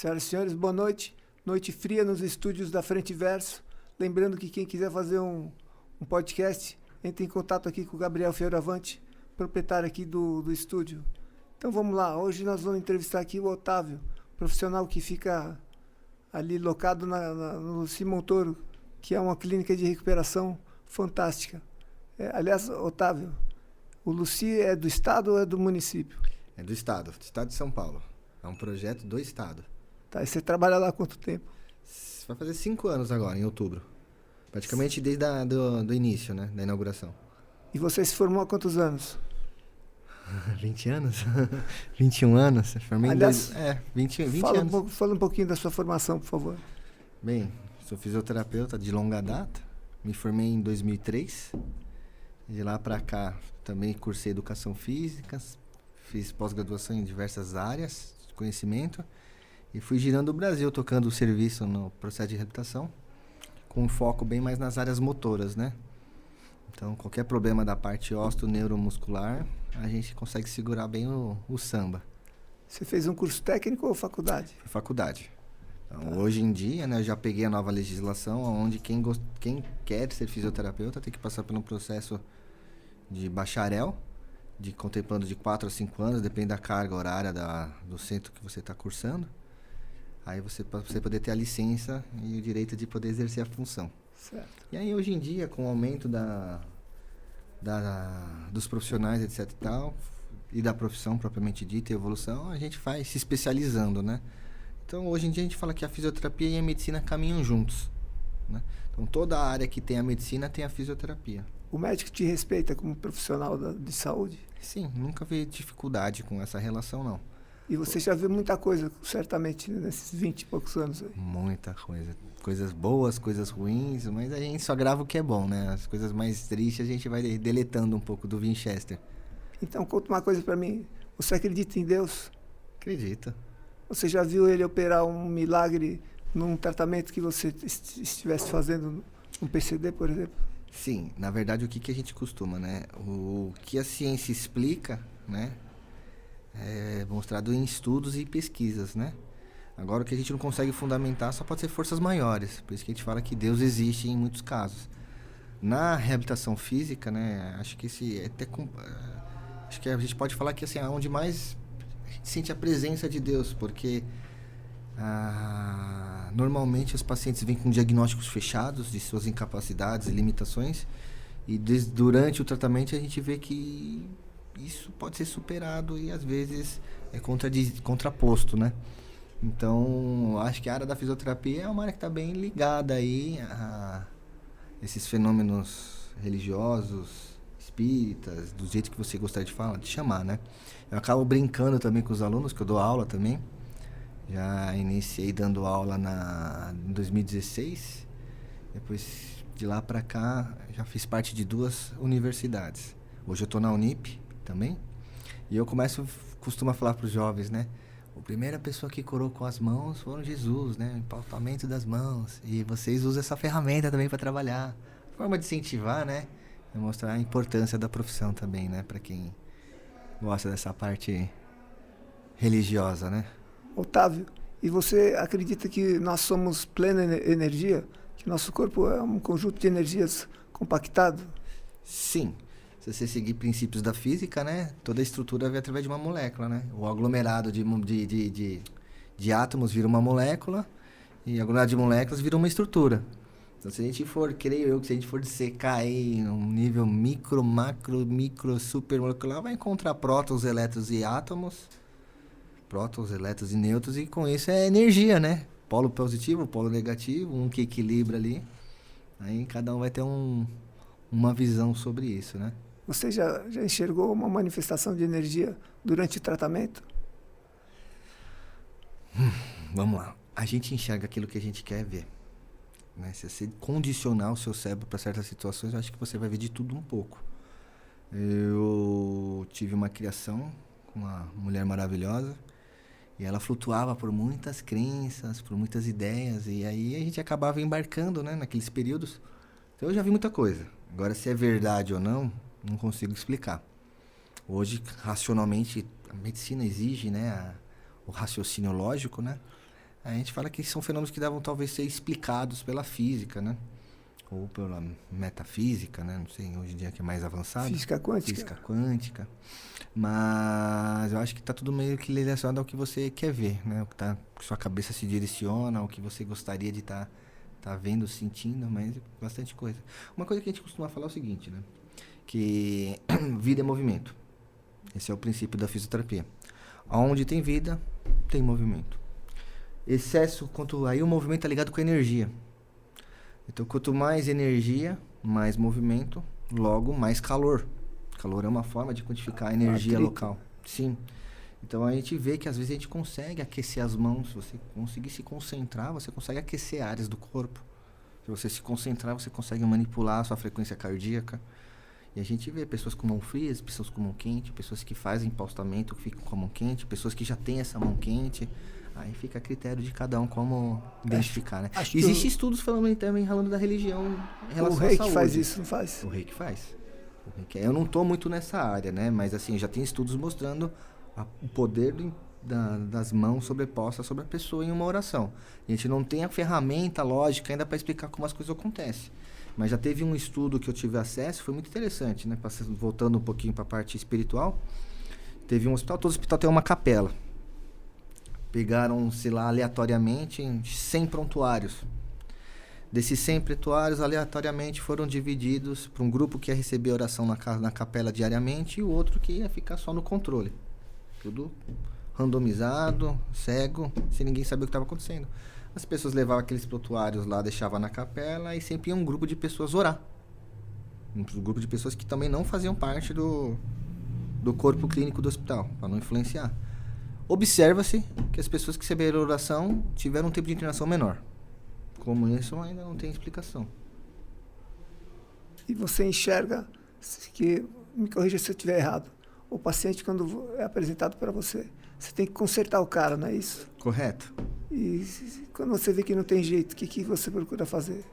Senhoras e senhores, boa noite. Noite fria nos estúdios da Frente Verso. Lembrando que quem quiser fazer um podcast, entre em contato aqui com o Gabriel Fioravante, proprietário aqui do estúdio. Então vamos lá, hoje nós vamos entrevistar aqui o Otávio, profissional que fica ali locado no Simão Toro, que é uma clínica de recuperação fantástica. Aliás, Otávio, o Luci é do estado ou é do município? É do estado de São Paulo. É um projeto do estado. Tá, e você trabalha lá há quanto tempo? Vai fazer 5 anos agora, em outubro. Praticamente desde do início, né? Da inauguração. E você se formou há quantos anos? 20 anos? 21 anos? Formei Aliás, 20 anos. Fala um pouquinho da sua formação, por favor. Bem, sou fisioterapeuta de longa data. Me formei em 2003. De lá pra cá, também cursei educação física. Fiz pós-graduação em diversas áreas de conhecimento. E fui girando o Brasil, tocando o serviço no processo de reabilitação, com foco bem mais nas áreas motoras, né? Então, qualquer problema da parte osteo-neuromuscular, a gente consegue segurar bem o samba. Você fez um curso técnico ou faculdade? Faculdade. Então, hoje em dia, né, eu já peguei a nova legislação, onde quem quer ser fisioterapeuta tem que passar pelo processo de bacharel, contemplando de 4 a 5 anos, depende da carga horária do centro que você está cursando. Aí você poder ter a licença e o direito de poder exercer a função. Certo. E aí hoje em dia, com o aumento dos profissionais, etc e tal, e da profissão propriamente dita e evolução, a gente vai se especializando, né? Então hoje em dia a gente fala que a fisioterapia e a medicina caminham juntos, né? Então toda a área que tem a medicina tem a fisioterapia. O médico te respeita como profissional de saúde? Sim, nunca vi dificuldade com essa relação, não. E você já viu muita coisa, certamente, nesses 20 e poucos anos aí. Muita coisa. Coisas boas, coisas ruins, mas a gente só grava o que é bom, né? As coisas mais tristes a gente vai deletando um pouco do Winchester. Então, conta uma coisa pra mim. Você acredita em Deus? Acredito. Você já viu ele operar um milagre num tratamento que você estivesse fazendo um PCD, por exemplo? Sim. Na verdade, o que a gente costuma, né? O que a ciência explica, né? É mostrado em estudos e pesquisas, né? Agora, o que a gente não consegue fundamentar só pode ser forças maiores. Por isso que a gente fala que Deus existe em muitos casos. Na reabilitação física, né? Acho que acho que a gente pode falar que assim, é onde mais a gente sente a presença de Deus, porque normalmente os pacientes vêm com diagnósticos fechados de suas incapacidades e limitações, e durante o tratamento a gente vê que isso pode ser superado e às vezes é contraposto, né? Então, acho que a área da fisioterapia é uma área que está bem ligada aí a esses fenômenos religiosos, espíritas, do jeito que você gostaria de chamar, né? Eu acabo brincando também com os alunos, que eu dou aula também. Já iniciei dando aula em 2016. Depois, de lá para cá, já fiz parte de 2 universidades. Hoje eu estou na Unip também. E eu costumo falar para os jovens, né? A primeira pessoa que curou com as mãos foi Jesus, né? O empalpamento das mãos. E vocês usam essa ferramenta também para trabalhar. Forma de incentivar, né? E mostrar a importância da profissão também, né? Para quem gosta dessa parte religiosa, né? Otávio, e você acredita que nós somos plena energia? Que nosso corpo é um conjunto de energias compactado? Sim. Se você seguir princípios da física, né? Toda a estrutura vem através de uma molécula, né? O aglomerado de átomos vira uma molécula e o aglomerado de moléculas vira uma estrutura. Então, se a gente for, creio eu, que se a gente for dissecar aí um nível micro, macro, supermolecular, vai encontrar prótons, elétrons e átomos. Prótons, elétrons e nêutrons, e com isso é energia, né? Polo positivo, polo negativo, um que equilibra ali. Aí cada um vai ter uma visão sobre isso, né? Você já enxergou uma manifestação de energia durante o tratamento? Vamos lá. A gente enxerga aquilo que a gente quer ver, né? Se você condicionar o seu cérebro para certas situações, eu acho que você vai ver de tudo um pouco. Eu tive uma criação com uma mulher maravilhosa e ela flutuava por muitas crenças, por muitas ideias, e aí a gente acabava embarcando, né, naqueles períodos. Então eu já vi muita coisa. Agora, se é verdade ou não consigo explicar. Hoje, racionalmente, a medicina exige, né, o raciocínio lógico, né? A gente fala que são fenômenos que davam talvez ser explicados pela física, né? Ou pela metafísica, né? Não sei, hoje em dia que é mais avançado. Física quântica. Física quântica. Mas eu acho que tá tudo meio que relacionado ao que você quer ver, né? O que tá, que sua cabeça se direciona, ao que você gostaria de estar vendo, sentindo, mas bastante coisa. Uma coisa que a gente costuma falar é o seguinte, né? Que vida é movimento. Esse é o princípio da fisioterapia. Onde tem vida, tem movimento. Excesso, aí o movimento é ligado com a energia. Então, quanto mais energia, mais movimento, logo mais calor. Calor é uma forma de quantificar a energia local. Sim. Então, a gente vê que às vezes a gente consegue aquecer as mãos. Se você conseguir se concentrar, você consegue aquecer áreas do corpo. Se você se concentrar, você consegue manipular a sua frequência cardíaca. E a gente vê pessoas com mão frias, pessoas com mão quente, pessoas que fazem empalstamento, que ficam com a mão quente, pessoas que já têm essa mão quente. Aí fica a critério de cada um como identificar, né? Existem estudos também falando da religião em relação à saúde. O Reiki faz isso, não faz? O Reiki faz. Eu não estou muito nessa área, né? Mas assim, já tem estudos mostrando o poder das mãos sobrepostas sobre a pessoa em uma oração. A gente não tem a ferramenta lógica ainda para explicar como as coisas acontecem. Mas já teve um estudo que eu tive acesso, foi muito interessante, né? Voltando um pouquinho para a parte espiritual. Teve um hospital, todo hospital tem uma capela. Pegaram, sei lá, aleatoriamente 100 prontuários. Desses 100 prontuários, aleatoriamente, foram divididos para um grupo que ia receber oração na capela diariamente e o outro que ia ficar só no controle. Tudo randomizado, cego, sem ninguém saber o que estava acontecendo. As pessoas levavam aqueles prontuários lá, deixavam na capela e sempre ia um grupo de pessoas orar. Um grupo de pessoas que também não faziam parte do corpo clínico do hospital, para não influenciar. Observa-se que as pessoas que receberam oração tiveram um tempo de internação menor. Como isso, ainda não tem explicação. E você enxerga, que me corrija se eu estiver errado, o paciente quando é apresentado para você, você tem que consertar o cara, não é isso? Correto. E quando você vê que não tem jeito, o que você procura fazer?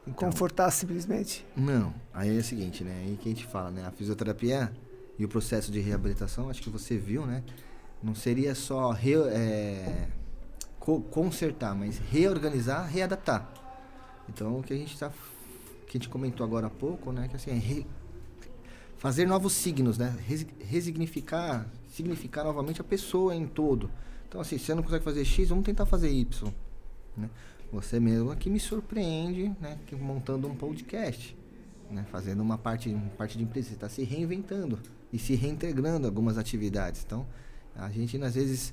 Então, confortar simplesmente? Não. Aí é o seguinte, né? Aí que a gente fala, né? A fisioterapia e o processo de reabilitação, acho que você viu, né? Não seria só consertar, mas reorganizar, readaptar. Então, o que a gente comentou agora há pouco, né? Que assim, é fazer novos signos, né? Resignificar, significar novamente a pessoa em todo. Então, assim, se você não consegue fazer X, vamos tentar fazer Y, né? Você mesmo aqui me surpreende, né? Montando um podcast, né? Fazendo uma parte de empresa. Você está se reinventando e se reintegrando algumas atividades. Então, a gente, às vezes,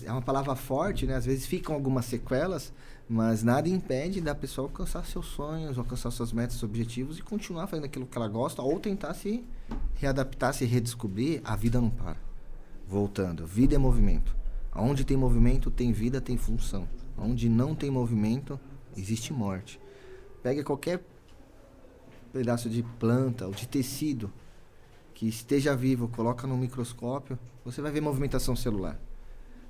é uma palavra forte, né? Às vezes ficam algumas sequelas, mas nada impede da pessoa alcançar seus sonhos, alcançar suas metas, seus objetivos e continuar fazendo aquilo que ela gosta ou tentar se readaptar, se redescobrir. A vida não para. Voltando, vida é movimento. Onde tem movimento, tem vida, tem função. Onde não tem movimento, existe morte. Pega qualquer pedaço de planta ou de tecido que esteja vivo, coloca no microscópio, você vai ver movimentação celular.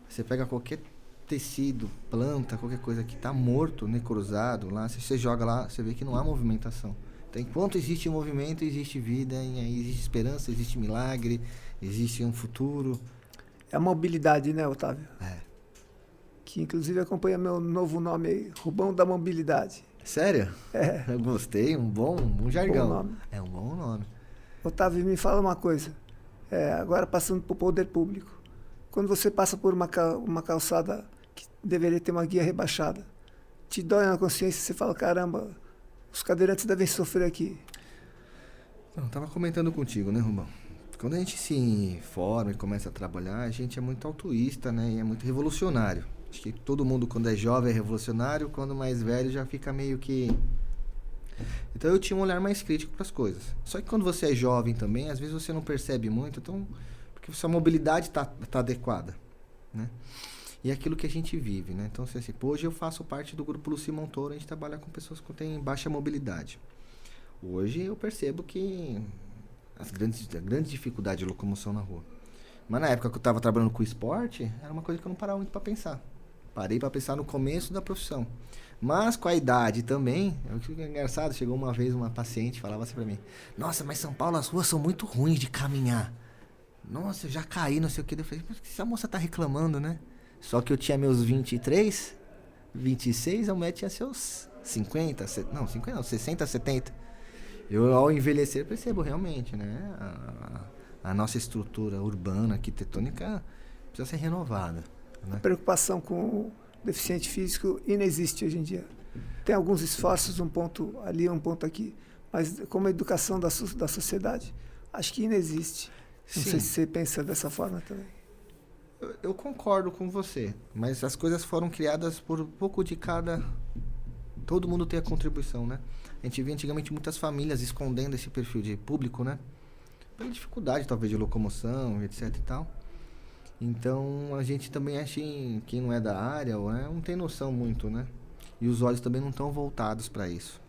Você pega qualquer tecido, planta, qualquer coisa que está morto, necrosado, lá, se você joga lá, você vê que não há movimentação. Então, enquanto existe movimento, existe vida, e aí existe esperança, existe milagre, existe um futuro. É a mobilidade, né, Otávio? É. Que inclusive acompanha meu novo nome aí, Rubão da Mobilidade. Sério? É. Eu gostei, um bom jargão. Bom nome. É um bom nome. Otávio, me fala uma coisa. Agora passando para o poder público. Quando você passa por uma calçada que deveria ter uma guia rebaixada, te dói na consciência, você fala, caramba, os cadeirantes devem sofrer aqui. Eu estava comentando contigo, né, Rubão? Quando a gente se forma e começa a trabalhar, a gente é muito altruísta, né? E é muito revolucionário. Acho que todo mundo, quando é jovem, é revolucionário. Quando mais velho, já fica meio que... Então, eu tinha um olhar mais crítico para as coisas. Só que quando você é jovem também, às vezes você não percebe muito. Então, porque sua mobilidade está adequada, né? E é aquilo que a gente vive, né? Então, assim, hoje eu faço parte do grupo Luci Montoro. A gente trabalha com pessoas que têm baixa mobilidade. Hoje, eu percebo que... a grande dificuldade de locomoção na rua. Mas na época que eu estava trabalhando com esporte, era uma coisa que eu não parava muito para pensar. Parei para pensar no começo da profissão. Mas com a idade também, eu fico engraçado, chegou uma vez uma paciente e falava assim para mim: nossa, mas São Paulo as ruas são muito ruins de caminhar. Nossa, eu já caí, não sei o que. Eu falei, mas que essa moça tá reclamando, né? Só que eu tinha meus 23, 26, a mulher tinha seus 50, não, 50 não, 60, 70. Eu, ao envelhecer, percebo realmente, né? A nossa estrutura urbana, arquitetônica, precisa ser renovada. Né? A preocupação com o deficiente físico inexiste hoje em dia. Tem alguns esforços, um ponto ali, um ponto aqui, mas como a educação da sociedade, acho que inexiste. Não sei se você pensa dessa forma também. Eu concordo com você, mas as coisas foram criadas por um pouco de cada... Todo mundo tem a contribuição, né? A gente via antigamente muitas famílias escondendo esse perfil de público, né? Pela dificuldade, talvez, de locomoção, etc e tal. Então, a gente também acha que quem não é da área, não tem noção muito, né? E os olhos também não estão voltados para isso.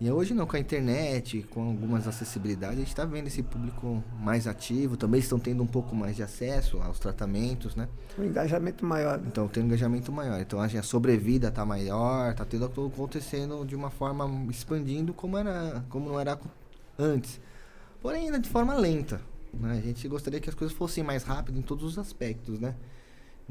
E hoje não, com a internet, com algumas acessibilidades, a gente está vendo esse público mais ativo, também estão tendo um pouco mais de acesso aos tratamentos, né? Um engajamento maior. Né? Então, tem um engajamento maior. Então, a sobrevida está maior, está tudo acontecendo de uma forma expandindo como não era antes. Porém, ainda de forma lenta. Né? A gente gostaria que as coisas fossem mais rápidas em todos os aspectos, né?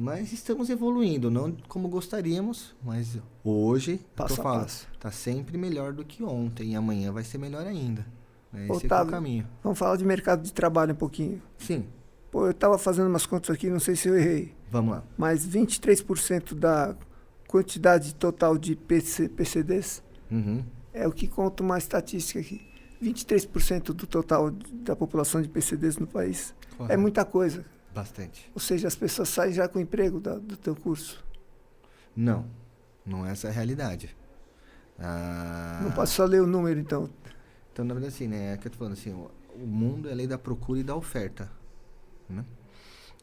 Mas estamos evoluindo, não como gostaríamos, mas hoje, passo a passo, está sempre melhor do que ontem e amanhã vai ser melhor ainda. Esse Otávio, é o caminho. Vamos falar de mercado de trabalho um pouquinho. Sim. Pô, eu estava fazendo umas contas aqui, não sei se eu errei. Vamos lá. Mas 23% da quantidade total de PCDs é o que conta uma estatística aqui. 23% do total da população de PCDs no país. Correto. É muita coisa. Bastante. Ou seja, as pessoas saem já com o emprego do teu curso. Não é essa a realidade. Não posso só ler o número, então. Então, na verdade, assim, né? É que eu tô falando assim, o mundo é a lei da procura e da oferta. Né?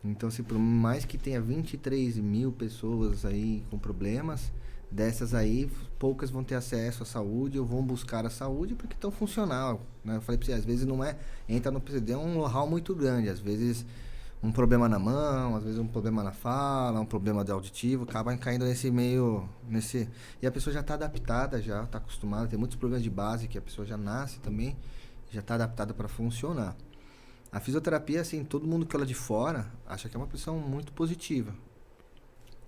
Então, assim, por mais que tenha 23 mil pessoas aí com problemas, dessas aí, poucas vão ter acesso à saúde ou vão buscar a saúde porque estão funcional. Né? Eu falei pra você, às vezes não é... Entra no PCD é um know-how muito grande, às vezes... Um problema na mão, às vezes um problema na fala, um problema de auditivo, acaba caindo nesse meio... E a pessoa já está adaptada, já está acostumada, tem muitos problemas de base que a pessoa já nasce também, já está adaptada para funcionar. A fisioterapia, assim, todo mundo que olha de fora acha que é uma profissão muito positiva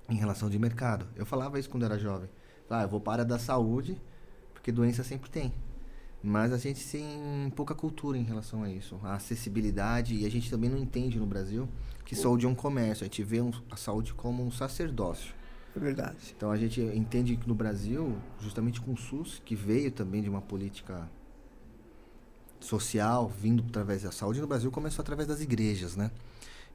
em relação de mercado. Eu falava isso quando era jovem. Eu vou para a área da saúde, porque doença sempre tem. Mas a gente tem pouca cultura em relação a isso. A acessibilidade, e a gente também não entende no Brasil que saúde é um comércio. A gente vê a saúde como um sacerdócio. É verdade. Então a gente entende que no Brasil, justamente com o SUS, que veio também de uma política social, vindo através da saúde, no Brasil começou através das igrejas, né?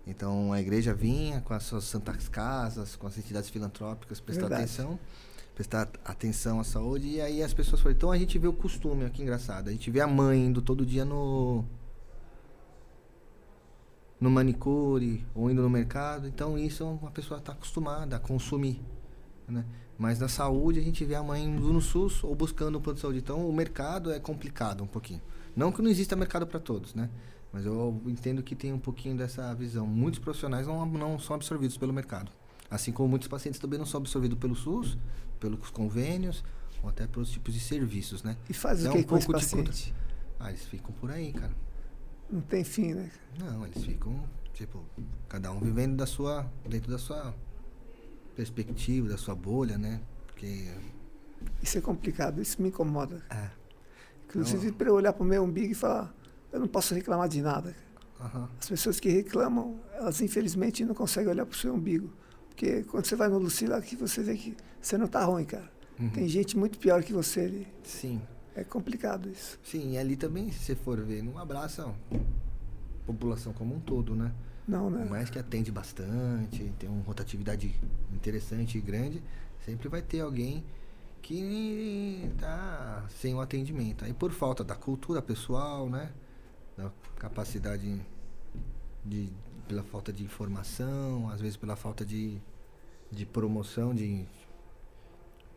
Então a igreja vinha com as suas santas casas, com as entidades filantrópicas, prestar atenção à saúde, e aí as pessoas falam, então a gente vê o costume, olha que engraçado, a gente vê a mãe indo todo dia no manicure, ou indo no mercado, então isso uma pessoa está acostumada a consumir, né? Mas na saúde a gente vê a mãe indo no SUS ou buscando um plano de saúde, então o mercado é complicado um pouquinho. Não que não exista mercado para todos, né? Mas eu entendo que tem um pouquinho dessa visão. Muitos profissionais não são absorvidos pelo mercado. Assim como muitos pacientes também não são absorvidos pelo SUS, pelos convênios, ou até pelos tipos de serviços, né? E faz o que com esse paciente? Eles ficam por aí, cara. Não tem fim, né? Não, eles ficam, cada um vivendo dentro da sua perspectiva, da sua bolha, né? Porque... Isso é complicado, isso me incomoda. Inclusive, Então... para eu olhar para o meu umbigo e falar, eu não posso reclamar de nada. As pessoas que reclamam, elas infelizmente não conseguem olhar para o seu umbigo. Porque quando você vai no Lucila aqui, você vê que você não tá ruim, cara. Tem gente muito pior que você ali. Sim. É complicado isso. Sim, e ali também, se você for ver, não abraça a população como um todo, né? Não, né? Por mais que atende bastante, tem uma rotatividade interessante e grande, sempre vai ter alguém que tá sem o atendimento. Aí por falta da cultura pessoal, né? Da capacidade pela falta de informação, às vezes pela falta de promoção, de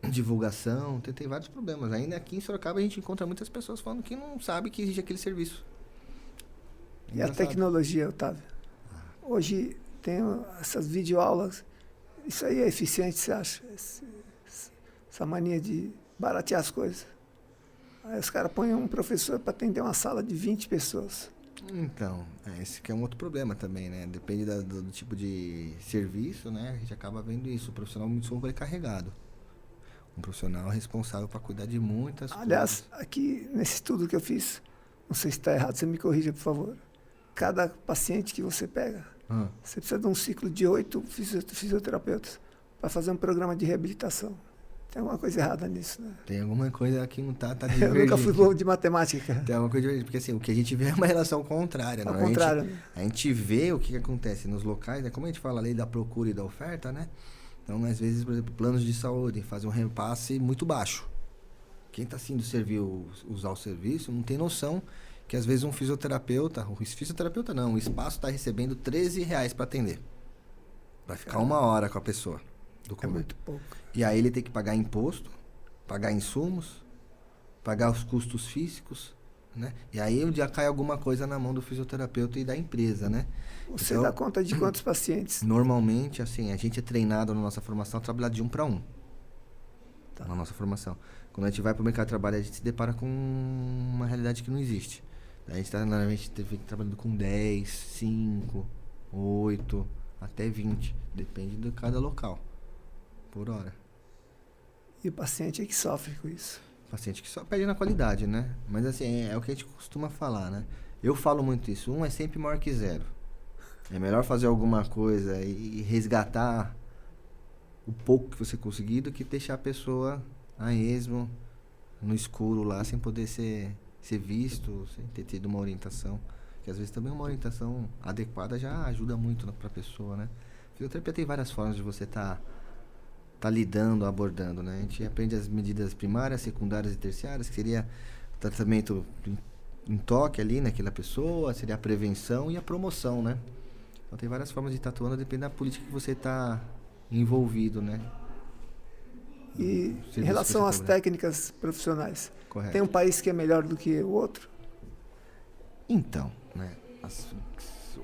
divulgação, tem vários problemas. Ainda aqui em Sorocaba a gente encontra muitas pessoas falando que não sabe que existe aquele serviço. E a tecnologia, Otávio? Hoje tem essas videoaulas, isso aí é eficiente, você acha? Essa mania de baratear as coisas. Aí os caras põem um professor para atender uma sala de 20 pessoas. Então, esse que é um outro problema também, né? Depende do tipo de serviço, né? A gente acaba vendo isso. O profissional muito sobrecarregado. Um profissional responsável para cuidar de muitas Aliás, coisas. aqui nesse estudo que eu fiz, não sei se está errado, você me corrija, por favor. Cada paciente que você pega, você precisa de um ciclo de 8 fisioterapeutas para fazer um programa de reabilitação. Tem alguma coisa errada nisso, né? Tem alguma coisa que não tá Eu divergente. nunca fui bom de matemática. Tem alguma coisa divergente, porque assim, o que a gente vê é uma relação contrária. Ao Não? contrário, né? A gente vê o que acontece nos locais, né? Como a gente fala a lei da procura e da oferta, né? Então, às vezes, por exemplo, planos de saúde fazem um repasse muito baixo. Quem está sendo usar o serviço não tem noção que às vezes um fisioterapeuta não, o espaço está recebendo R$13 para atender. Vai ficar 1 hora com a pessoa. É muito pouco. E aí ele tem que pagar imposto, pagar insumos, pagar os custos físicos, né? E aí um dia cai alguma coisa na mão do fisioterapeuta e da empresa, né? Você então, dá conta de quantos pacientes? Normalmente, assim, a gente é treinado na nossa formação a trabalhar de 1 para 1. Tá. Na nossa formação. Quando a gente vai para o mercado de trabalho, a gente se depara com uma realidade que não existe. A gente está normalmente trabalhando com 10, 5, 8, até 20. Depende de cada local. Por hora. E o paciente é que sofre com isso. O paciente que só perde na qualidade, né? Mas assim, é o que a gente costuma falar, né? Eu falo muito isso. 1 é sempre maior que 0. É melhor fazer alguma coisa e resgatar o pouco que você conseguir do que deixar a pessoa a esmo, no escuro lá, sem poder ser visto, sem ter tido uma orientação. Que às vezes também uma orientação adequada já ajuda muito para a pessoa, né? A fisioterapia tem várias formas de você tá lidando, abordando, né? A gente aprende as medidas primárias, secundárias e terciárias, que seria o tratamento em toque ali naquela pessoa, seria a prevenção e a promoção, né? Então tem várias formas de estar atuando, depende da política que você está envolvido, né? E em relação às técnicas profissionais, correto. Tem um país que é melhor do que o outro? Então, né?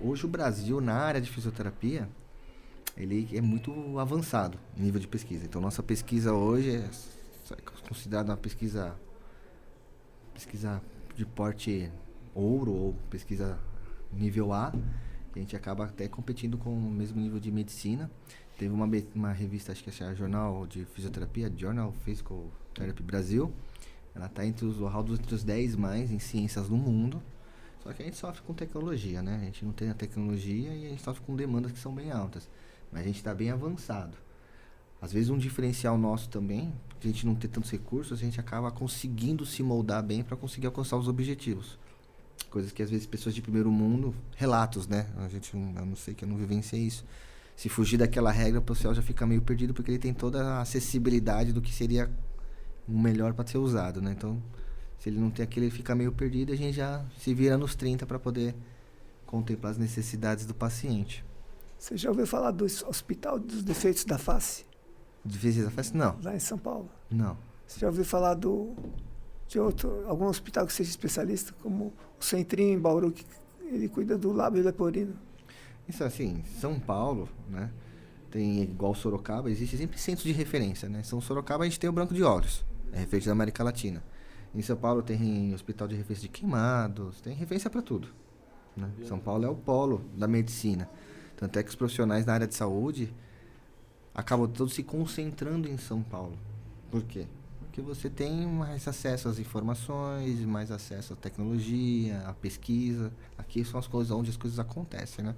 Hoje o Brasil, na área de fisioterapia, ele é muito avançado em nível de pesquisa. Então, nossa pesquisa hoje é considerada uma pesquisa de porte ouro ou pesquisa nível A. A gente acaba até competindo com o mesmo nível de medicina. Teve uma revista, acho que é a Jornal de Fisioterapia, Journal Physical Therapy Brasil. Ela está entre os 10 mais em ciências no mundo. Só que a gente sofre com tecnologia, né? A gente não tem a tecnologia e a gente sofre com demandas que são bem altas. Mas a gente está bem avançado. Às vezes um diferencial nosso também, porque a gente não ter tantos recursos, a gente acaba conseguindo se moldar bem para conseguir alcançar os objetivos. Coisas que às vezes pessoas de primeiro mundo, relatos, né? Eu não sei, que eu não vivenciei isso. Se fugir daquela regra, o pessoal já fica meio perdido porque ele tem toda a acessibilidade do que seria o melhor para ser usado, né? Então, se ele não tem aquele, ele fica meio perdido e a gente já se vira nos 30 para poder contemplar as necessidades do paciente. Você já ouviu falar do Hospital dos Defeitos da Face? Defeitos da face? Não. Lá em São Paulo? Não. Você já ouviu falar de algum hospital que seja especialista, como o Centrinho em Bauru, que ele cuida do lábio leporino? Isso assim, São Paulo, né? Tem igual Sorocaba, existe sempre centros de referência, né? São Sorocaba a gente tem o Branco de Olhos, é referência da América Latina. Em São Paulo tem hospital de referência de queimados, tem referência para tudo, né? São Paulo é o polo da medicina. Tanto é que os profissionais da área de saúde acabam todos se concentrando em São Paulo. Por quê? Porque você tem mais acesso às informações, mais acesso à tecnologia, à pesquisa. Aqui são as coisas onde as coisas acontecem, né?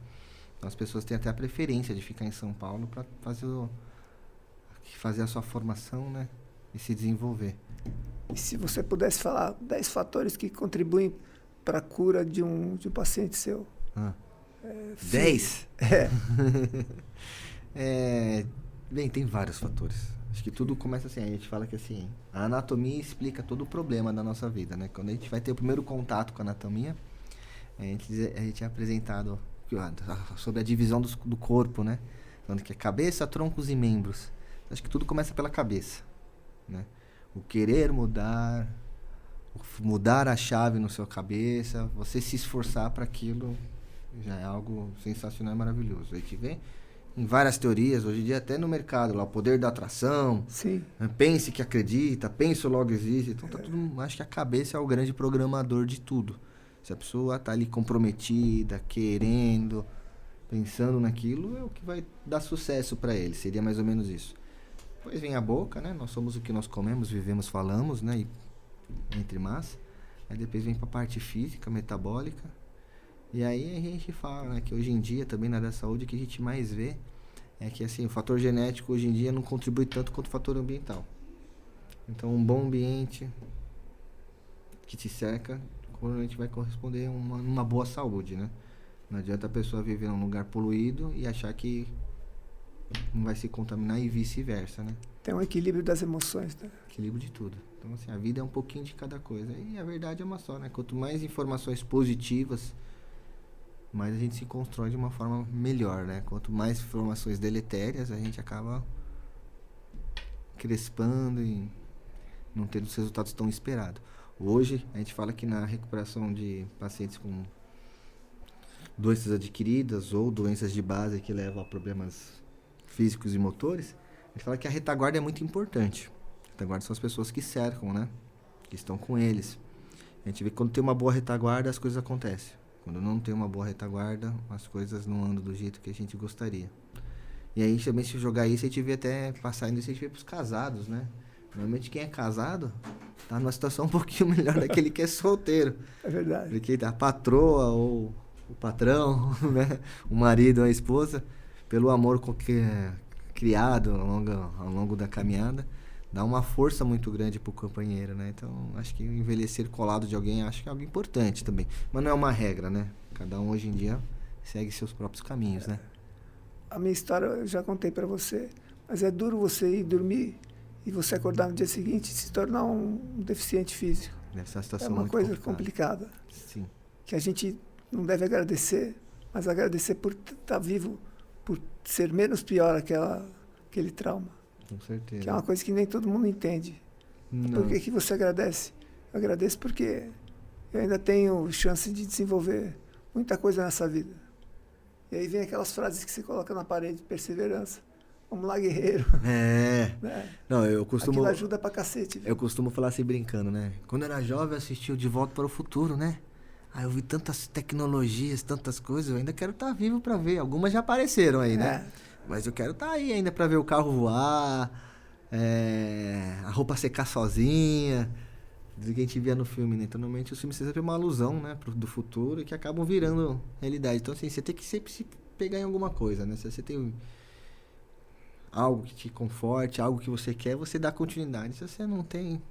Então as pessoas têm até a preferência de ficar em São Paulo para fazer a sua formação, né? E se desenvolver. E se você pudesse falar 10 fatores que contribuem para a cura de um paciente seu? 10? É. Bem, tem vários fatores. Acho que tudo começa assim, a gente fala que assim, a anatomia explica todo o problema da nossa vida, né? Quando a gente vai ter o primeiro contato com a anatomia, a gente é apresentado sobre a divisão do corpo, né? Falando que é cabeça, troncos e membros. Acho que tudo começa pela cabeça, né? O querer mudar a chave no seu cabeça, você se esforçar para aquilo, já é algo sensacional e maravilhoso. A gente vê em várias teorias, hoje em dia até no mercado, lá, o poder da atração. Sim. Pense que acredita, pense logo existe. Então tá tudo, acho que a cabeça é o grande programador de tudo. Se a pessoa tá ali comprometida, querendo, pensando naquilo, é o que vai dar sucesso para ele. Seria mais ou menos isso. Depois vem a boca, né? Nós somos o que nós comemos, vivemos, falamos, né? E, entre massa. Aí depois vem pra parte física, metabólica. E aí a gente fala, né, que hoje em dia, também na área da saúde, o que a gente mais vê é que assim, o fator genético hoje em dia não contribui tanto quanto o fator ambiental. Então um bom ambiente que te cerca, provavelmente vai corresponder a uma boa saúde, né? Não adianta a pessoa viver num lugar poluído e achar que não vai se contaminar e vice-versa, né? Tem um equilíbrio das emoções, né? Equilíbrio de tudo. Então, assim, a vida é um pouquinho de cada coisa. E a verdade é uma só, né? Quanto mais informações positivas, mais a gente se constrói de uma forma melhor, né? Quanto mais informações deletérias, a gente acaba crespando e não tendo os resultados tão esperados. Hoje, a gente fala que na recuperação de pacientes com doenças adquiridas ou doenças de base que levam a problemas físicos e motores, a gente fala que a retaguarda é muito importante. A retaguarda são as pessoas que cercam, né? Que estão com eles. A gente vê que quando tem uma boa retaguarda, as coisas acontecem. Quando não tem uma boa retaguarda, as coisas não andam do jeito que a gente gostaria. E aí, também, se jogar isso, a gente vê até passar isso, a gente vê pros casados, né? Normalmente quem é casado tá numa situação um pouquinho melhor daquele que é solteiro. É verdade. Porque a patroa ou o patrão, né? O marido ou a esposa, pelo amor criado ao longo da caminhada, dá uma força muito grande pro companheiro, né? Então, acho que envelhecer colado de alguém, acho que é algo importante também. Mas não é uma regra, né? Cada um hoje em dia segue seus próprios caminhos, né? A minha história eu já contei para você, mas é duro você ir dormir e você acordar no dia seguinte e se tornar um deficiente físico. Deve ser uma situação É uma muito coisa complicada. Sim. Que a gente não deve agradecer, mas agradecer por estar vivo, por ser menos pior aquele trauma. Com certeza. Que é uma coisa que nem todo mundo entende. Não. Por que você agradece? Eu agradeço porque eu ainda tenho chance de desenvolver muita coisa nessa vida. E aí vem aquelas frases que você coloca na parede, perseverança. Vamos lá, guerreiro. É. Né? Não, eu costumo... Aquilo ajuda pra cacete. Viu? Eu costumo falar assim, brincando, né? Quando eu era jovem, eu assisti o De Volta para o Futuro, né? Aí eu vi tantas tecnologias, tantas coisas, eu ainda quero estar vivo para ver. Algumas já apareceram aí, né? Mas eu quero estar aí ainda para ver o carro voar, a roupa secar sozinha, do que a gente via no filme, né? Então, normalmente, os filmes sempre é uma alusão, né? Do futuro e que acabam virando realidade. Então, assim, você tem que sempre se pegar em alguma coisa, né? Se você tem algo que te conforte, algo que você quer, você dá continuidade. Se você não tem,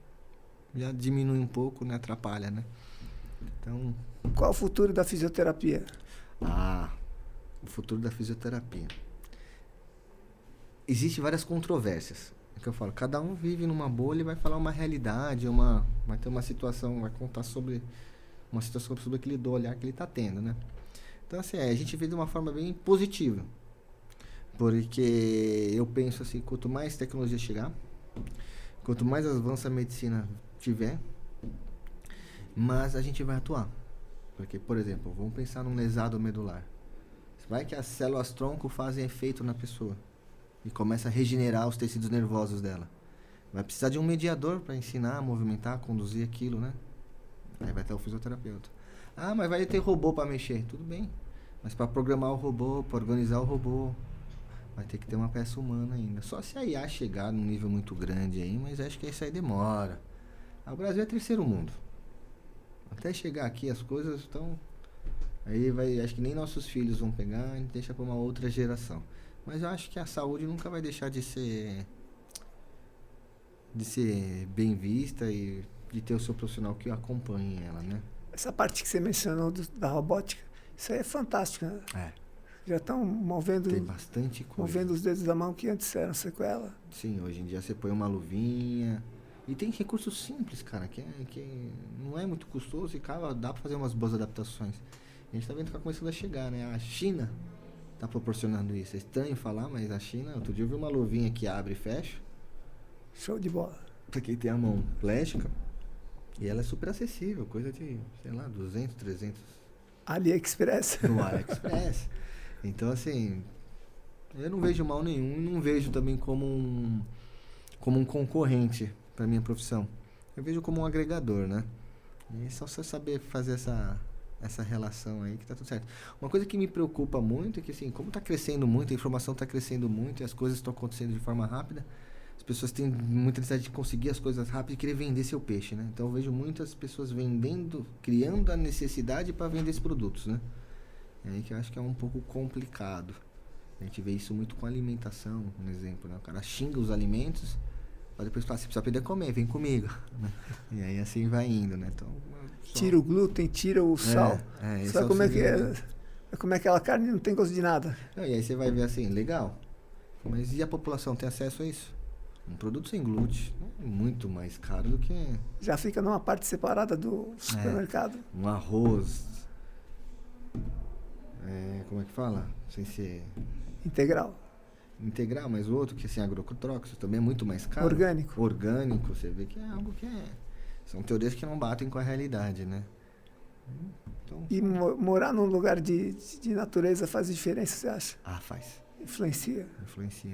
já diminui um pouco, né? Atrapalha, né? Então... Qual o futuro da fisioterapia? O futuro da fisioterapia. Existem várias controvérsias. É que eu falo, cada um vive numa bolha e vai falar uma realidade, vai ter uma situação, vai contar sobre uma situação sobre aquele olhar que ele está tendo, né? Então, assim, a gente vê de uma forma bem positiva. Porque eu penso assim, quanto mais tecnologia chegar, quanto mais avanço a medicina tiver, mais a gente vai atuar. Porque, por exemplo, vamos pensar num lesado medular. Vai que as células tronco fazem efeito na pessoa e começa a regenerar os tecidos nervosos dela. Vai precisar de um mediador para ensinar a movimentar, a conduzir aquilo, né? Aí vai ter o fisioterapeuta. Mas vai ter robô para mexer. Tudo bem. Mas para programar o robô, para organizar o robô, vai ter que ter uma peça humana ainda. Só se a IA chegar num nível muito grande aí, mas acho que isso aí demora. O Brasil é terceiro mundo. Até chegar aqui as coisas estão... Aí acho que nem nossos filhos vão pegar, a gente deixa para uma outra geração. Mas eu acho que a saúde nunca vai deixar de ser bem vista e de ter o seu profissional que acompanhe ela, né? Essa parte que você mencionou da robótica, isso aí é fantástico, né? Já estão movendo... Tem bastante coisa. Movendo os dedos da mão que antes eram sequela. Sim, hoje em dia você põe uma luvinha... E tem recursos simples, cara, que não é muito custoso e, cara, dá pra fazer umas boas adaptações. A gente tá vendo que tá começando a chegar, né? A China tá proporcionando isso. É estranho falar, mas a China... Outro dia eu vi uma luvinha que abre e fecha. Show de bola. Pra quem tem a mão plástica. E ela é super acessível, coisa de, sei lá, 200, 300... AliExpress. No AliExpress. Então, assim... Eu não vejo mal nenhum e não vejo também como um concorrente para minha profissão. Eu vejo como um agregador, né? E é só você saber fazer essa relação aí que tá tudo certo. Uma coisa que me preocupa muito é que, assim, como tá crescendo muito, a informação tá crescendo muito e as coisas estão acontecendo de forma rápida, as pessoas têm muita necessidade de conseguir as coisas rápido e querer vender seu peixe, né? Então eu vejo muitas pessoas vendendo, criando a necessidade para vender esses produtos, né? É aí que eu acho que é um pouco complicado. A gente vê isso muito com alimentação, um exemplo, né? O cara xinga os alimentos, mas depois fala, você precisa aprender a comer, vem comigo, né? E aí assim vai indo, né? Então, tira o glúten, tira o sal. Sabe como é que é? Como é que aquela carne não tem gosto de nada. Não, e aí você vai ver assim, legal, mas e a população tem acesso a isso? Um produto sem glúten é muito mais caro do que... Já fica numa parte separada do supermercado. Um arroz... como é que fala? Sem ser... Integral, mas o outro que assim, agrotóxico também é muito mais caro. Orgânico, você vê que é algo que é... São teorias que não batem com a realidade, né? Então, e morar num lugar de natureza faz diferença, você acha? Faz. Influencia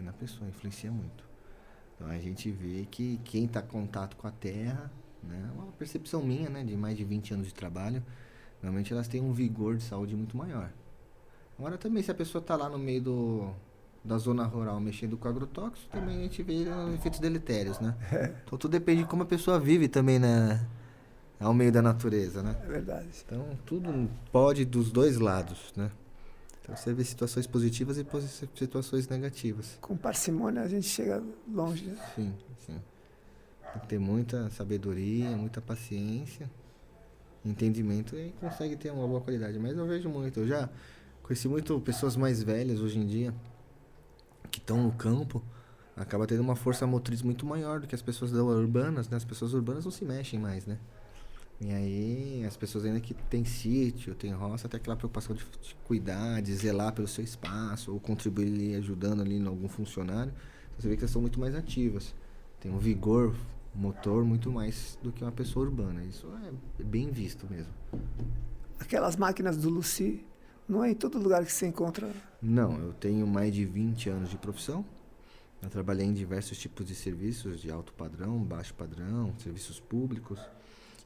na pessoa, influencia muito. Então a gente vê que quem está em contato com a terra, né? Uma percepção minha, né? De mais de 20 anos de trabalho, normalmente elas têm um vigor de saúde muito maior. Agora também, se a pessoa está lá no meio da zona rural mexendo com agrotóxico, também a gente vê efeitos deletérios, né? Então tudo depende de como a pessoa vive também, né? Ao meio da natureza, né? É verdade. Então tudo pode dos dois lados, né? Então você vê situações positivas e situações negativas. Com parcimônia a gente chega longe, né? Sim. Tem que ter muita sabedoria, muita paciência, entendimento e consegue ter uma boa qualidade. Mas eu vejo muito, eu já conheci muito pessoas mais velhas hoje em dia que estão no campo, acaba tendo uma força motriz muito maior do que as pessoas urbanas, né? As pessoas urbanas não se mexem mais, né? E aí as pessoas ainda que tem sítio, tem roça, tem aquela preocupação de cuidar, de zelar pelo seu espaço, ou contribuir ali, ajudando ali em algum funcionário. Então, você vê que elas são muito mais ativas. Tem um vigor motor muito mais do que uma pessoa urbana. Isso é bem visto mesmo. Aquelas máquinas do Lucy, não é em todo lugar que se encontra? Não, eu tenho mais de 20 anos de profissão. Eu trabalhei em diversos tipos de serviços, de alto padrão, baixo padrão, serviços públicos.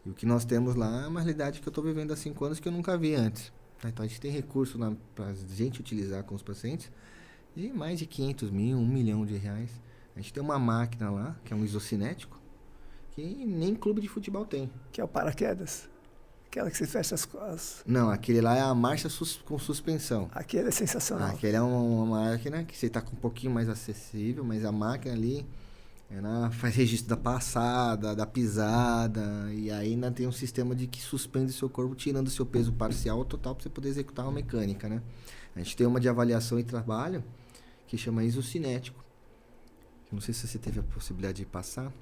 E o que nós temos lá é uma realidade que eu estou vivendo há 5 anos que eu nunca vi antes. Então a gente tem recurso para a gente utilizar com os pacientes de mais de 500 mil, 1 milhão de reais. A gente tem uma máquina lá, que é um isocinético, que nem clube de futebol tem. Que é o paraquedas. Aquela que você fecha as... Não, aquele lá é a marcha com suspensão. Aquele é sensacional. Aquele é uma máquina que você está com um pouquinho mais acessível, mas a máquina ali, ela faz registro da passada, da pisada, e aí ainda tem um sistema de que suspende seu corpo, tirando seu peso parcial ou total para você poder executar uma mecânica, né? A gente tem uma de avaliação e trabalho que chama isocinético. Não sei se você teve a possibilidade de passar.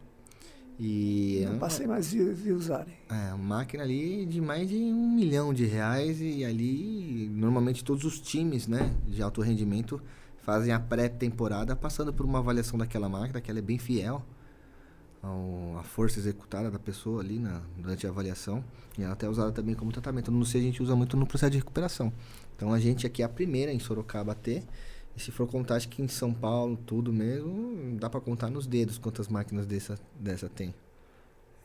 E não passei, mas vi usarem. É uma máquina ali de mais de 1 milhão de reais e ali normalmente todos os times, né, de alto rendimento fazem a pré-temporada passando por uma avaliação daquela máquina, que ela é bem fiel à força executada da pessoa ali durante a avaliação, e ela até é usada também como tratamento. No sei, a gente usa muito no processo de recuperação. Então a gente aqui é a primeira em Sorocaba a ter, e se for contar, acho que em São Paulo, tudo mesmo, dá para contar nos dedos quantas máquinas dessa tem.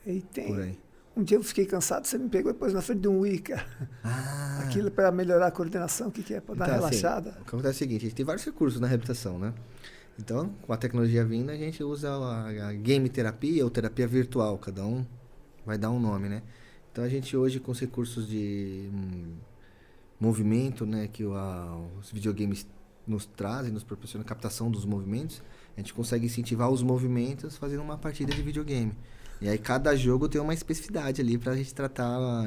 E tem. Por aí. Um dia eu fiquei cansado, você me pegou depois na frente de um Wii, cara. Aquilo para melhorar a coordenação, o que é? Para dar uma relaxada? Assim, o que acontece é o seguinte, a gente tem vários recursos na reabilitação, né? Então, com a tecnologia vindo, a gente usa a game terapia ou terapia virtual, cada um vai dar um nome, né? Então, a gente hoje, com os recursos de movimento, né, que os videogames nos trazem, nos proporcionam a captação dos movimentos, a gente consegue incentivar os movimentos fazendo uma partida de videogame. E aí cada jogo tem uma especificidade ali pra gente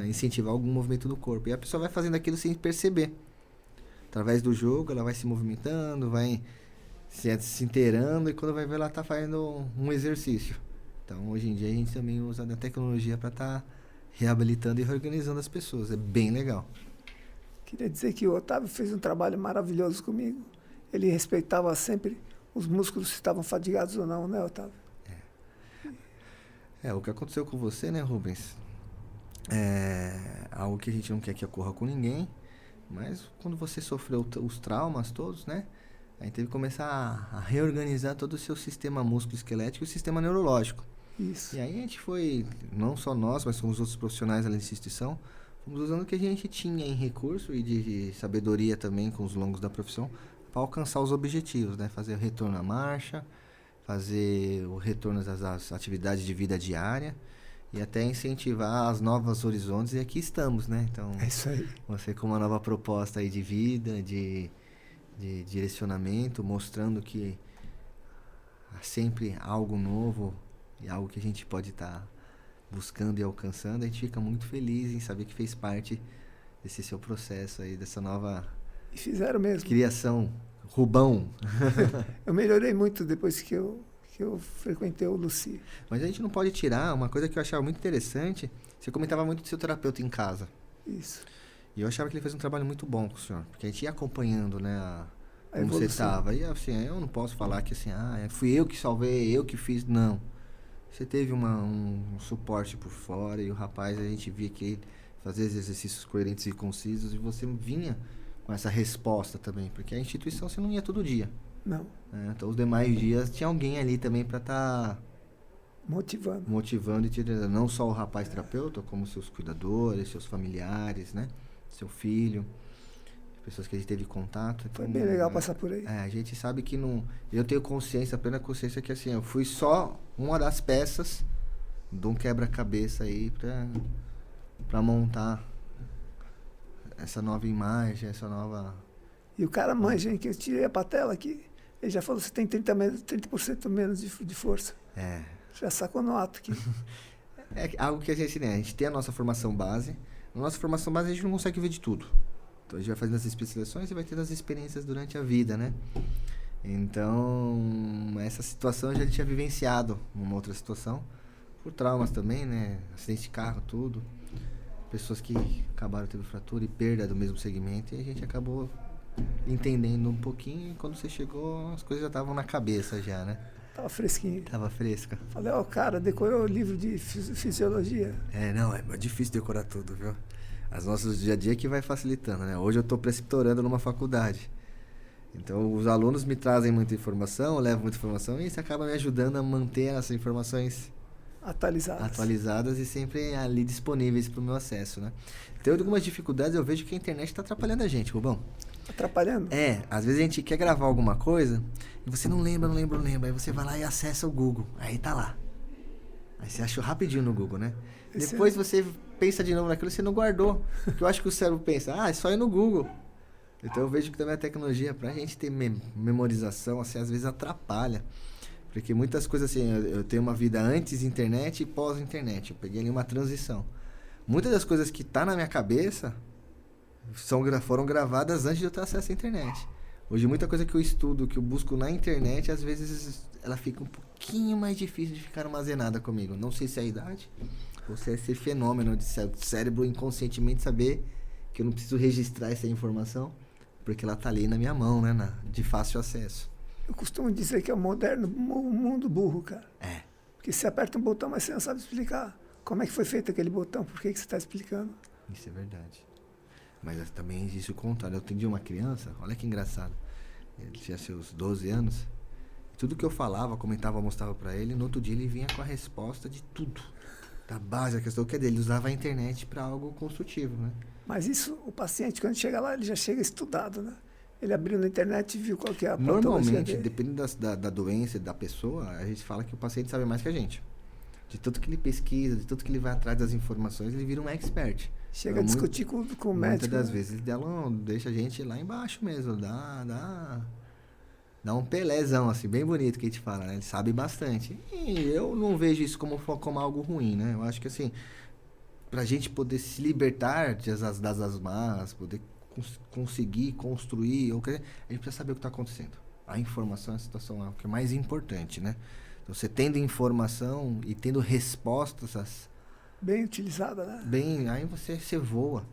incentivar algum movimento do corpo. E a pessoa vai fazendo aquilo sem perceber. Através do jogo, ela vai se movimentando, vai se inteirando, e quando vai ver, ela tá fazendo um exercício. Então, hoje em dia, a gente também usa a tecnologia para estar reabilitando e reorganizando as pessoas. É bem legal. Queria dizer que o Otávio fez um trabalho maravilhoso comigo. Ele respeitava sempre os músculos se estavam fadigados ou não, né, Otávio? O que aconteceu com você, né, Rubens? É algo que a gente não quer que ocorra com ninguém, mas quando você sofreu os traumas todos, né, a gente teve que começar a reorganizar todo o seu sistema músculo-esquelético e o sistema neurológico. Isso. E aí a gente foi, não só nós, mas como os outros profissionais da instituição, fomos usando o que a gente tinha em recurso e de sabedoria também com os longos da profissão para alcançar os objetivos, né? Fazer o retorno à marcha, fazer o retorno às atividades de vida diária e até incentivar as novas horizontes. E aqui estamos, né? Então, É isso aí. você com uma nova proposta aí de vida, de direcionamento, mostrando que há sempre algo novo e algo que a gente pode estar buscando e alcançando. A gente fica muito feliz em saber que fez parte desse seu processo aí, dessa nova E fizeram mesmo. criação. Rubão. Eu melhorei muito depois que eu frequentei o Luci. Mas a gente não pode tirar uma coisa que eu achava muito interessante. Você comentava muito do seu terapeuta em casa. Isso. E eu achava que ele fez um trabalho muito bom com o senhor. Porque a gente ia acompanhando, né, como você evolução. estava. E assim, eu não posso falar que assim, fui eu que salvei, eu que fiz. Não. Você teve um suporte por fora e o rapaz, a gente via que ele fazia exercícios coerentes e concisos e você vinha com essa resposta também. Porque a instituição você não ia todo dia. Não. Né? Então os demais dias tinha alguém ali também para estar motivando e tirando. Não só o rapaz terapeuta, como seus cuidadores, seus familiares, né? Seu filho. Pessoas que a gente teve contato. Foi bem legal passar por aí. A gente sabe que não... Eu tenho consciência, plena consciência que assim, eu fui só uma das peças de um quebra-cabeça aí pra montar essa nova imagem, essa nova... E o cara manja, hein, que eu tirei a patela aqui, ele já falou, você tem 30% menos de força. Já sacou no ato aqui. É algo que a gente, né? A gente tem a nossa formação base. Na nossa formação base a gente não consegue ver de tudo. Então a gente vai fazendo as especializações e vai tendo as experiências durante a vida, né? Então, essa situação a gente tinha vivenciado numa outra situação, por traumas também, né? Acidente de carro, tudo. Pessoas que acabaram tendo fratura e perda do mesmo segmento, e a gente acabou entendendo um pouquinho, e quando você chegou, as coisas já estavam na cabeça já, né? Tava fresquinho. Tava fresca. Falei, cara, decorou o livro de fisiologia. Não, é difícil decorar tudo, viu? As nossas dia a dia que vai facilitando, né? Hoje eu estou preceptorando numa faculdade. Então, os alunos me trazem muita informação, eu levo muita informação e isso acaba me ajudando a manter essas informações atualizadas e sempre ali disponíveis para o meu acesso, né? Tem algumas dificuldades, eu vejo que a internet está atrapalhando a gente, Rubão. Atrapalhando? Às vezes a gente quer gravar alguma coisa e você não lembra. Aí você vai lá e acessa o Google, aí tá lá. Aí você achou rapidinho no Google, né? Depois você pensa de novo naquilo e você não guardou. Porque eu acho que o cérebro pensa, é só ir no Google. Então eu vejo que também a tecnologia, pra gente ter memorização, assim, às vezes atrapalha. Porque muitas coisas, assim, eu tenho uma vida antes internet e pós-internet. Eu peguei ali uma transição. Muitas das coisas que tá na minha cabeça foram gravadas antes de eu ter acesso à internet. Hoje, muita coisa que eu estudo, que eu busco na internet, às vezes ela fica um pouquinho mais difícil de ficar armazenada comigo. Não sei se é a idade ou se é esse fenômeno de cérebro inconscientemente saber que eu não preciso registrar essa informação, porque ela tá ali na minha mão, né? De fácil acesso. Eu costumo dizer que é o moderno mundo burro, cara. Porque você aperta um botão, mas você não sabe explicar como é que foi feito aquele botão, por que você está explicando. Isso é verdade. Mas também existe o contrário. Eu atendi uma criança, olha que engraçado. Ele tinha seus 12 anos. Tudo que eu falava, comentava, mostrava pra ele, no outro dia ele vinha com a resposta de tudo. Da base, a questão que é dele. Ele usava a internet pra algo construtivo, né? Mas isso, o paciente, quando chega lá, ele já chega estudado, né? Ele abriu na internet e viu qual que é a patologia Normalmente, dele. dependendo da doença e da pessoa, a gente fala que o paciente sabe mais que a gente. De tanto que ele pesquisa, de tanto que ele vai atrás das informações, ele vira um expert. Chega a discutir com o médico. Muitas das vezes ele deixa a gente lá embaixo mesmo, dá um pelézão, assim, bem bonito que a gente fala, né? Ele sabe bastante. E eu não vejo isso como algo ruim, né? Eu acho que, assim, pra gente poder se libertar das asmas, poder conseguir construir, a gente precisa saber o que está acontecendo. A informação, a situação é o que é mais importante, né? Então, você tendo informação e tendo respostas... Bem utilizada, né? Aí você voa.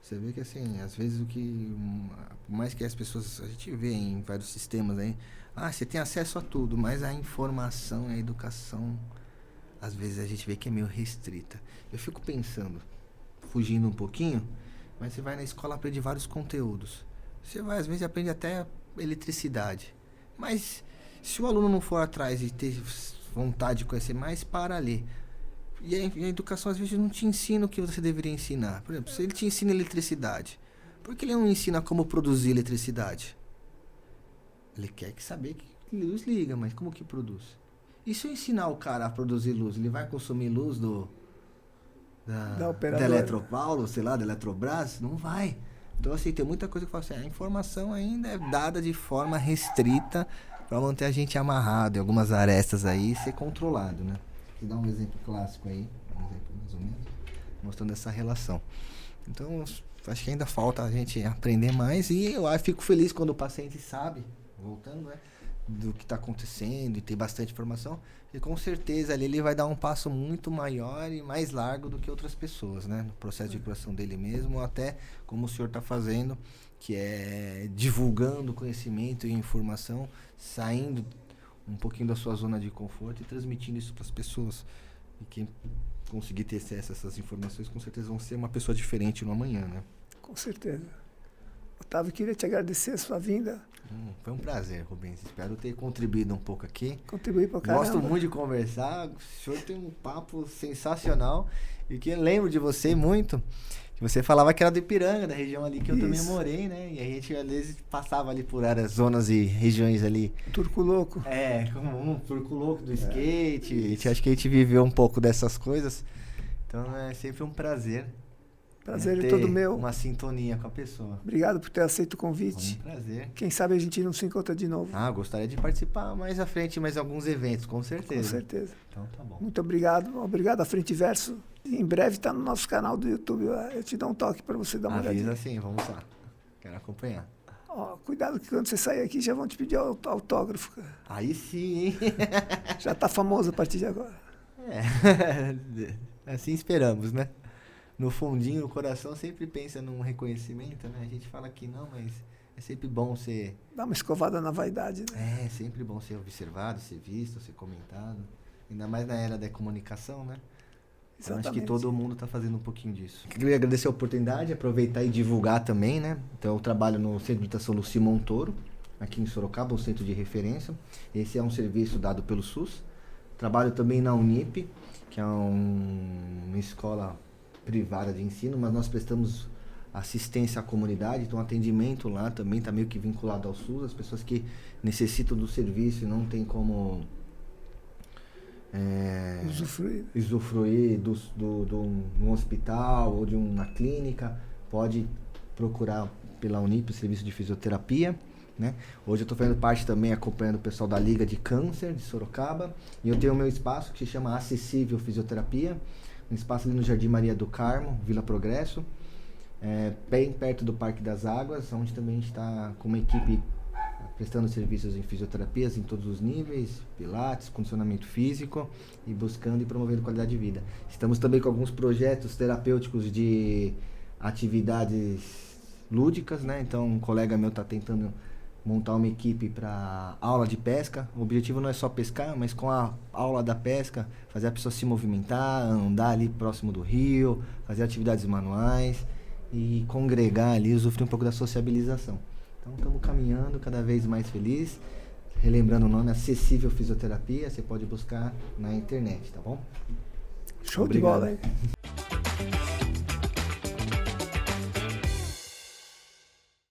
Você vê que, assim, às vezes por mais que as pessoas... A gente vê em vários sistemas aí... você tem acesso a tudo, mas a informação, a educação... Às vezes a gente vê que é meio restrita. Eu fico pensando, fugindo um pouquinho... Mas você vai na escola, aprende vários conteúdos. Você vai, às vezes, aprende até eletricidade. Mas se o aluno não for atrás e ter vontade de conhecer mais, para ali. E a educação, às vezes, não te ensina o que você deveria ensinar. Por exemplo, se ele te ensina eletricidade, por que ele não ensina como produzir eletricidade? Ele quer saber que luz liga, mas como que produz? E se eu ensinar o cara a produzir luz, ele vai consumir luz da Eletropaulo, sei lá, da Eletrobras? Não vai. Então, assim, tem muita coisa que eu falo assim, a informação ainda é dada de forma restrita para manter a gente amarrado em algumas arestas aí e ser controlado, né? Vou dar um exemplo clássico aí, um exemplo mais ou menos, mostrando essa relação. Então, acho que ainda falta a gente aprender mais e eu fico feliz quando o paciente sabe, voltando, né, do que está acontecendo e tem bastante informação, e com certeza ali ele vai dar um passo muito maior e mais largo do que outras pessoas, né, no processo de curação dele mesmo, ou até como o senhor está fazendo, que é divulgando conhecimento e informação, saindo um pouquinho da sua zona de conforto e transmitindo isso para as pessoas. E quem conseguir ter acesso a essas informações, com certeza vão ser uma pessoa diferente no amanhã, né? Com certeza. Otávio, queria te agradecer a sua vinda. Foi um prazer, Rubens. Espero ter contribuído um pouco aqui. Contribuí pra caramba. Gosto muito de conversar. O senhor tem um papo sensacional. E que eu lembro de você muito. Que você falava que era do Ipiranga, da região ali que eu também morei, né? E a gente, às vezes, passava ali por áreas, zonas e regiões ali. Turco louco. Como um turco louco do skate. Acho que a gente viveu um pouco dessas coisas. Então, é sempre um prazer. Prazer é todo meu. Uma sintonia com a pessoa. Obrigado por ter aceito o convite. Foi um prazer. Quem sabe a gente não se encontra de novo. Gostaria de participar mais à frente, mais alguns eventos, com certeza. Com certeza. Então tá bom. Muito obrigado. Obrigado à Frente Verso. Em breve está no nosso canal do YouTube. Eu te dou um toque para você dar uma olhadinha. Avisa sim, vamos lá. Quero acompanhar. Cuidado que quando você sair aqui já vão te pedir autógrafo. Cara. Aí sim, hein? Já tá famoso a partir de agora. Assim esperamos, né? No fundinho, no coração, sempre pensa num reconhecimento, né? A gente fala que não, mas é sempre bom ser... Dá uma escovada na vaidade, né? É sempre bom ser observado, ser visto, ser comentado. Ainda mais na era da comunicação, né? Então, acho que todo mundo está fazendo um pouquinho disso. Queria agradecer a oportunidade, aproveitar e divulgar também, né? Então, eu trabalho no Centro de Habitação Luci Montoro, aqui em Sorocaba, um centro de referência. Esse é um serviço dado pelo SUS. Trabalho também na Unip, que é uma escola privada de ensino, mas nós prestamos assistência à comunidade, então atendimento lá também está meio que vinculado ao SUS, as pessoas que necessitam do serviço e não tem como usufruir de um hospital ou de uma clínica, pode procurar pela Unip o serviço de fisioterapia, né? Hoje eu estou fazendo parte também, acompanhando o pessoal da Liga de Câncer de Sorocaba, e eu tenho o meu espaço que se chama Acessível Fisioterapia, um espaço ali no Jardim Maria do Carmo, Vila Progresso, bem perto do Parque das Águas, onde também a gente está com uma equipe prestando serviços em fisioterapias em todos os níveis, pilates, condicionamento físico e buscando e promovendo qualidade de vida. Estamos também com alguns projetos terapêuticos de atividades lúdicas, né? Então um colega meu está tentando montar uma equipe para aula de pesca. O objetivo não é só pescar, mas com a aula da pesca, fazer a pessoa se movimentar, andar ali próximo do rio, fazer atividades manuais e congregar ali, usufruir um pouco da sociabilização. Então estamos caminhando cada vez mais feliz. Relembrando o nome, Acessível Fisioterapia, você pode buscar na internet, tá bom? Show de bola, hein?